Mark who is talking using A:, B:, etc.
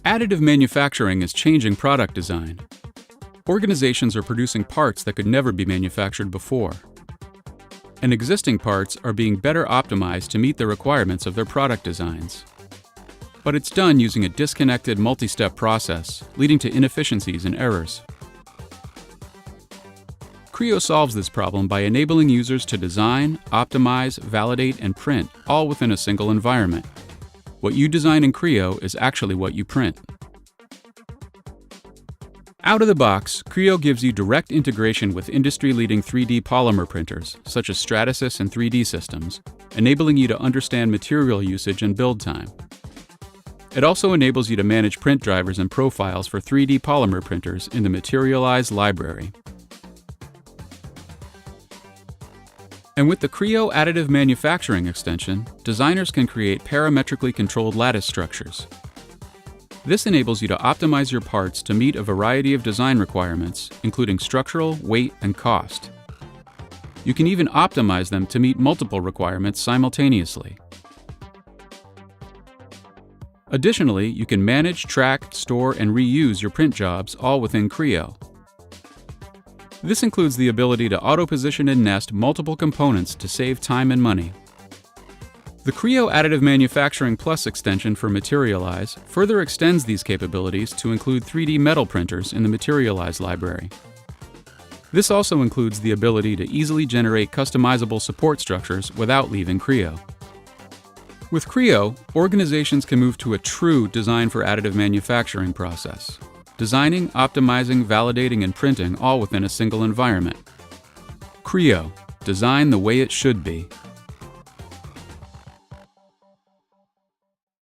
A: Additive manufacturing is changing product design. Organizations are producing parts that could never be manufactured before. And existing parts are being better optimized to meet the requirements of their product designs. But it's done using a disconnected multi-step process, leading to inefficiencies and errors. Creo solves this problem by enabling users to design, optimize, validate, and print all within a single environment. What you design in Creo is actually what you print. Out of the box, Creo gives you direct integration with industry-leading 3D polymer printers, such as Stratasys and 3D Systems, enabling you to understand material usage and build time. It also enables you to manage print drivers and profiles for 3D polymer printers in the Materialize library. And with the Creo Additive Manufacturing extension, designers can create parametrically controlled lattice structures. This enables you to optimize your parts to meet a variety of design requirements, including structural, weight, and cost. You can even optimize them to meet multiple requirements simultaneously. Additionally, you can manage, track, store, and reuse your print jobs all within Creo. This includes the ability to auto-position and nest multiple components to save time and money. The Creo Additive Manufacturing Plus extension for Materialize further extends these capabilities to include 3D metal printers in the Materialize library. This also includes the ability to easily generate customizable support structures without leaving Creo. With Creo, organizations can move to a true design for additive manufacturing process, designing, optimizing, validating, and printing all within a single environment. Creo, design the way it should be.